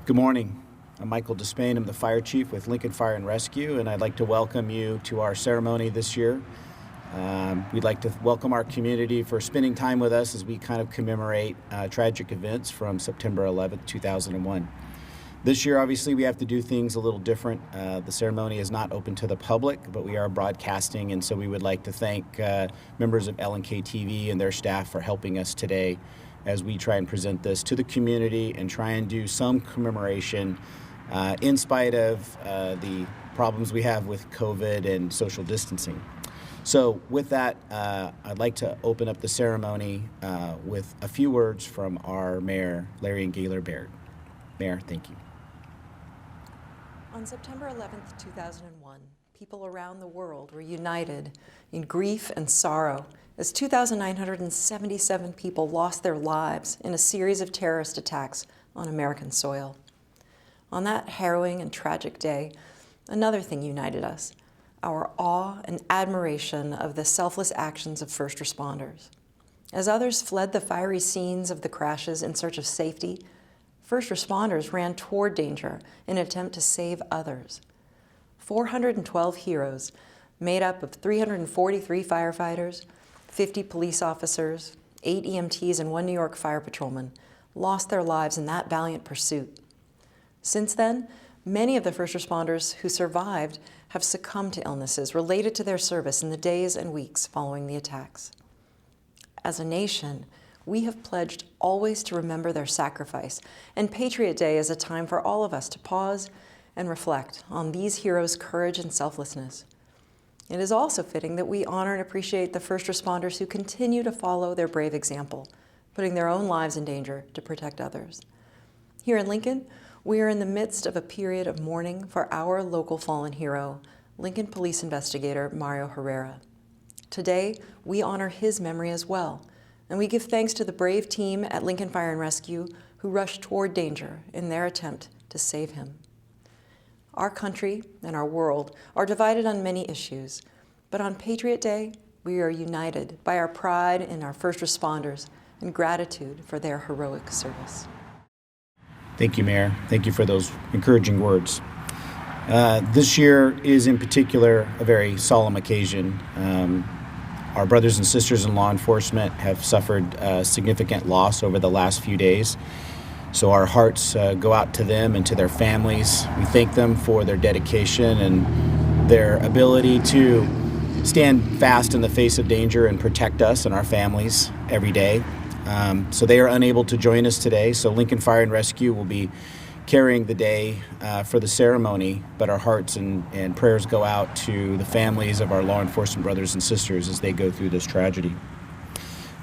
Good morning. I'm Michael Despain. I'm the fire chief with Lincoln Fire and Rescue, and I'd like to welcome you to our ceremony this year. We'd like to welcome our community for spending time with us as we kind of commemorate tragic events from September 11th, 2001. This year, obviously, we have to do things a little different. The ceremony is not open to the public, but we are broadcasting, and so we would like to thank members of LNK TV and their staff for helping us today as we try and present this to the community and try and do some commemoration in spite of the problems we have with COVID and social distancing. So with that, I'd like to open up the ceremony with a few words from our mayor, Larry and Gaylor Baird. Mayor, thank you. On September 11th, 2001, people around the world were united in grief and sorrow as 2,977 people lost their lives in a series of terrorist attacks on American soil. On that harrowing and tragic day, another thing united us: our awe and admiration of the selfless actions of first responders. As others fled the fiery scenes of the crashes in search of safety, first responders ran toward danger in an attempt to save others. 412 heroes, made up of 343 firefighters, 50 police officers, 8 EMTs, and 1 New York fire patrolman, lost their lives in that valiant pursuit. Since then, many of the first responders who survived have succumbed to illnesses related to their service in the days and weeks following the attacks. As a nation, we have pledged always to remember their sacrifice, and Patriot Day is a time for all of us to pause and reflect on these heroes' courage and selflessness. It is also fitting that we honor and appreciate the first responders who continue to follow their brave example, putting their own lives in danger to protect others. Here in Lincoln, we are in the midst of a period of mourning for our local fallen hero, Lincoln Police Investigator Mario Herrera. Today, we honor his memory as well, and we give thanks to the brave team at Lincoln Fire and Rescue who rushed toward danger in their attempt to save him. Our country and our world are divided on many issues, but on Patriot Day, we are united by our pride in our first responders and gratitude for their heroic service. Thank you, Mayor. Thank you for those encouraging words. This year is in particular a very solemn occasion. Our brothers and sisters in law enforcement have suffered significant loss over the last few days. So our hearts go out to them and to their families. We thank them for their dedication and their ability to stand fast in the face of danger and protect us and our families every day. So they are unable to join us today. So Lincoln Fire and Rescue will be carrying the day for the ceremony, but our hearts and prayers go out to the families of our law enforcement brothers and sisters as they go through this tragedy.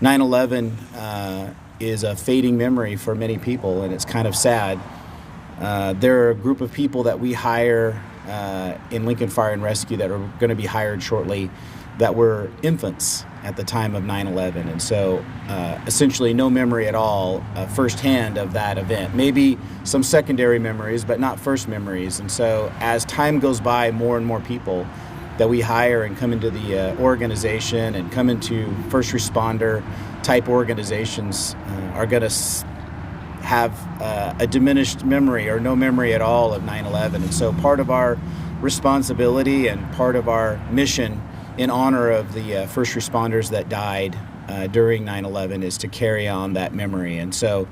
9/11 is a fading memory for many people, and it's kind of sad. There are a group of people that we hire in Lincoln Fire and Rescue that are going to be hired shortly that were infants at the time of 9/11, and so essentially no memory at all firsthand of that event. Maybe some secondary memories, but not first memories. And so as time goes by, more and more people that we hire and come into the organization and come into first responder type organizations are going to have a diminished memory or no memory at all of 9/11. And so part of our responsibility and part of our mission in honor of the first responders that died during 9/11 is to carry on that memory. And so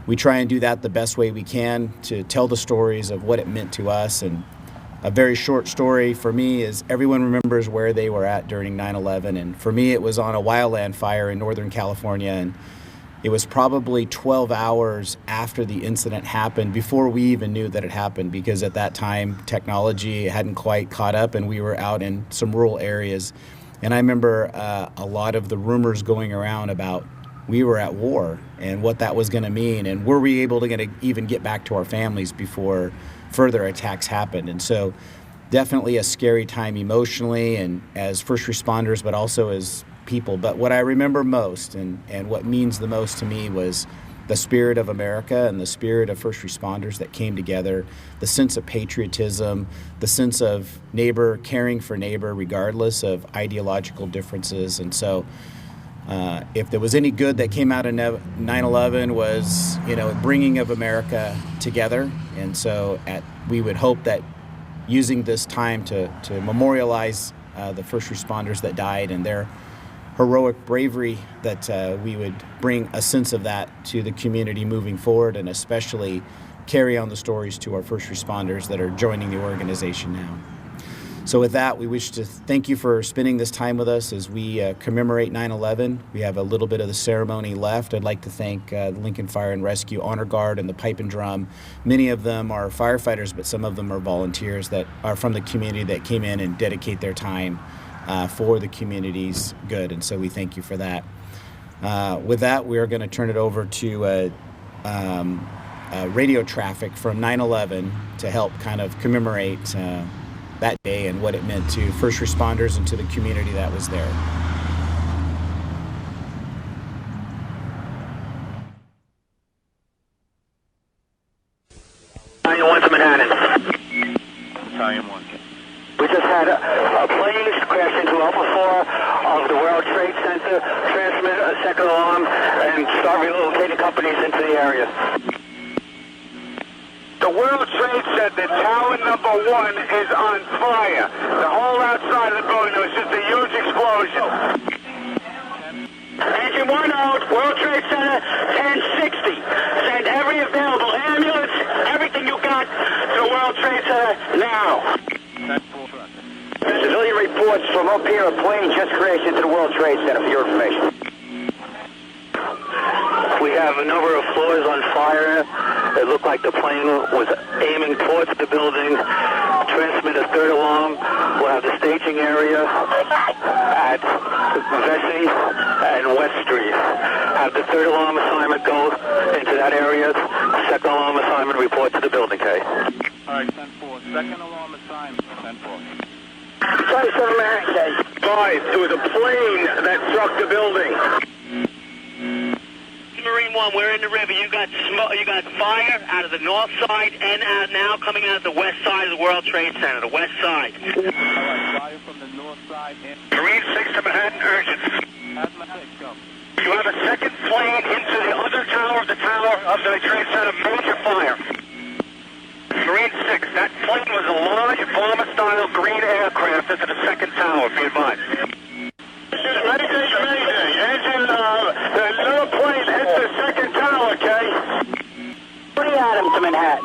we try and do that the best way we can to tell the stories of what it meant to us. And a very short story for me is everyone remembers where they were at during 9/11. And for me, it was on a wildland fire in Northern California. And it was probably 12 hours after the incident happened before we even knew that it happened, because at that time, technology hadn't quite caught up and we were out in some rural areas. And I remember a lot of the rumors going around about we were at war and what that was going to mean. And were we able to even get back to our families before further attacks happened? And so definitely a scary time emotionally and as first responders, but also as people. But what I remember most and what means the most to me was the spirit of America and the spirit of first responders that came together, the sense of patriotism, the sense of neighbor caring for neighbor regardless of ideological differences. And so If there was any good that came out of 9/11 was, bringing of America together. And so we would hope that using this time to memorialize the first responders that died and their heroic bravery, that we would bring a sense of that to the community moving forward, and especially carry on the stories to our first responders that are joining the organization now. So with that, we wish to thank you for spending this time with us as we commemorate 9/11. We have a little bit of the ceremony left. I'd like to thank the Lincoln Fire and Rescue Honor Guard and the Pipe and Drum. Many of them are firefighters, but some of them are volunteers that are from the community that came in and dedicate their time for the community's good. And so we thank you for that. With that, we are going to turn it over to radio traffic from 9/11 to help kind of commemorate that day and what it meant to first responders and to the community that was there. 911 to Manhattan. Battalion 1. We just had a plane crash into Alpha 4 of the World Trade Center, transmit a second alarm, and start relocating companies into the area. The World Trade Center, tower number 1 is on fire. The whole outside of the building, there was just a huge explosion. Engine 1 out, World Trade Center, 1060. Send every available ambulance, everything you got to the World Trade Center now. Civilian reports from up here, a plane just crashed into the World Trade Center, for your information. We have a number of floors on fire. It looked like the plane was aiming towards the building. Transmit a third alarm. We'll have the staging area at Vesey and West Street. Have the third alarm assignment go into that area. Second alarm assignment report to the building, Kay. All right, 10-4. Second alarm assignment, 10-4. 27 Manhattan, Kay. 5, there was a plane that struck the building. Marine 1, we're in the river. You got smoke, you got fire out of the north side and out now coming out of the west side of the World Trade Center, the west side. All right, fire from the north side. Marine 6 to Manhattan, urgent. Asthmatic, go. You have a second plane into the other tower of the Trade Center, major fire. Marine 6, that plane was a large bomber-style green aircraft into the second tower, be advised. Mayday. Engine, the little plane hit the second tower, okay? 3 Adam to Manhattan.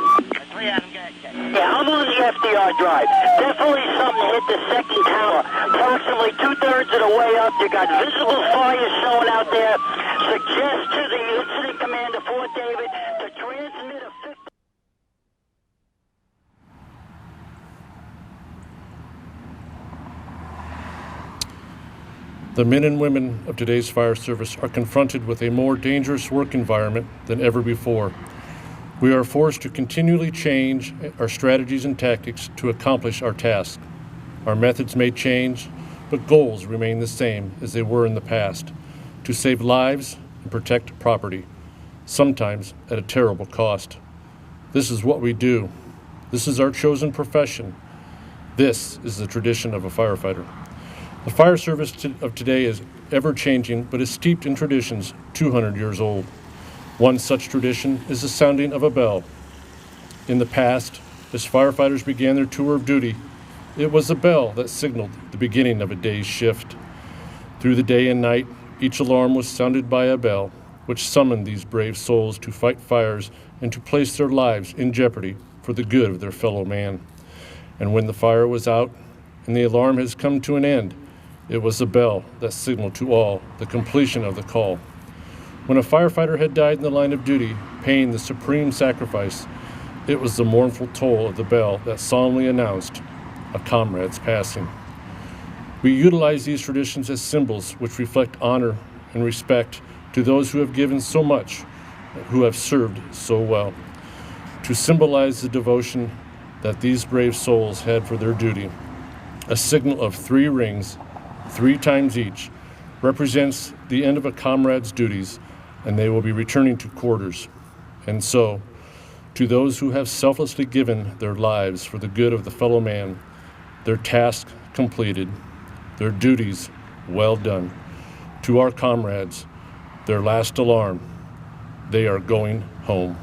3 Adam, go ahead, Kay. Yeah, I'm on the FDR drive. Definitely something hit the second tower. Approximately 2/3 of the way up, you got visible fire showing out there. Suggest to the incident commander, Fort David, to transmit a 50... The men and women of today's fire service are confronted with a more dangerous work environment than ever before. We are forced to continually change our strategies and tactics to accomplish our task. Our methods may change, but goals remain the same as they were in the past: to save lives and protect property, sometimes at a terrible cost. This is what we do. This is our chosen profession. This is the tradition of a firefighter. The fire service of today is ever-changing, but is steeped in traditions 200 years old. One such tradition is the sounding of a bell. In the past, as firefighters began their tour of duty, it was the bell that signaled the beginning of a day's shift. Through the day and night, each alarm was sounded by a bell, which summoned these brave souls to fight fires and to place their lives in jeopardy for the good of their fellow man. And when the fire was out and the alarm has come to an end, it was the bell that signaled to all the completion of the call. When a firefighter had died in the line of duty, paying the supreme sacrifice, it was the mournful toll of the bell that solemnly announced a comrade's passing. We utilize these traditions as symbols which reflect honor and respect to those who have given so much, who have served so well, to symbolize the devotion that these brave souls had for their duty. A signal of 3 rings, 3 times each, represents the end of a comrade's duties, and they will be returning to quarters. And so, to those who have selflessly given their lives for the good of the fellow man, their task completed, their duties well done, To our comrades, their last alarm, they are going home.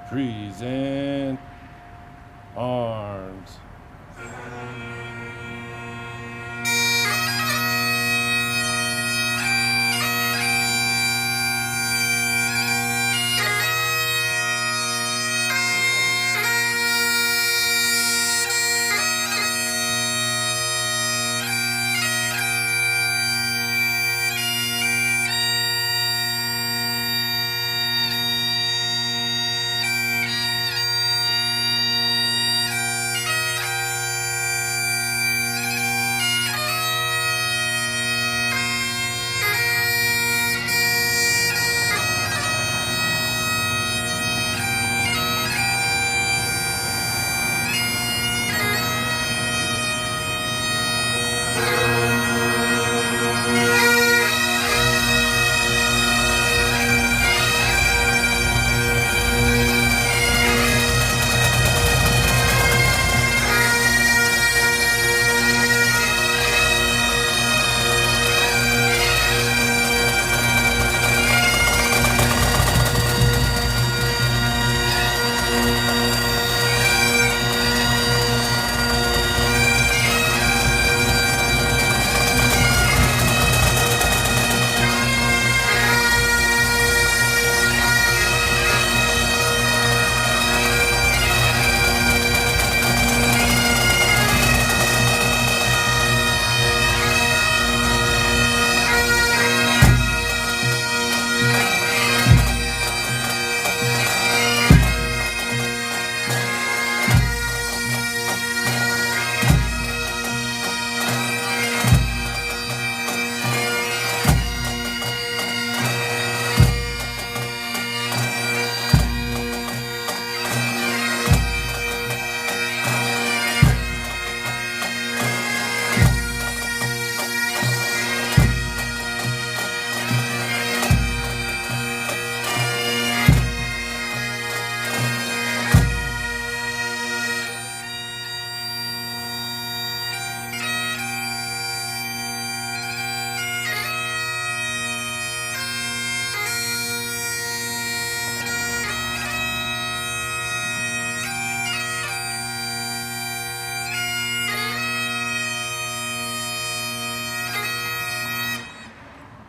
Present arms.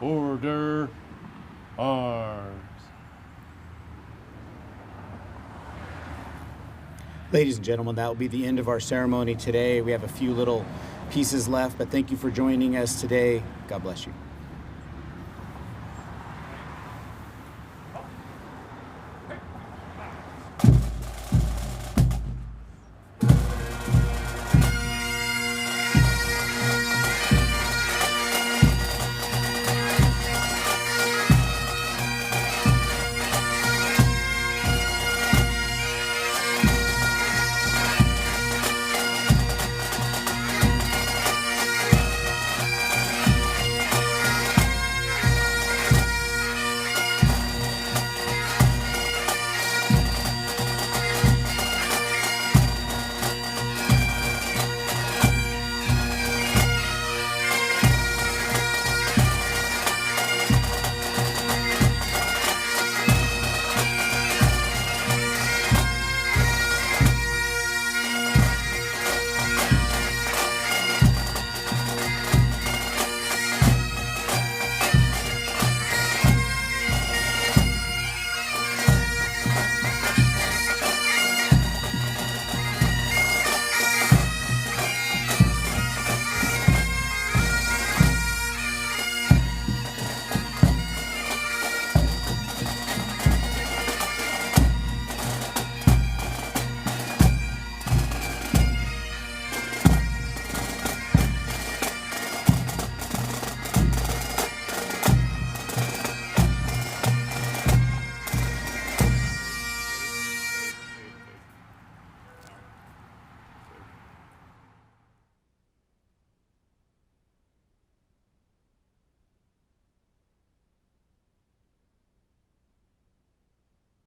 Order, arms. Ladies and gentlemen, that will be the end of our ceremony today. We have a few little pieces left, but thank you for joining us today. God bless you.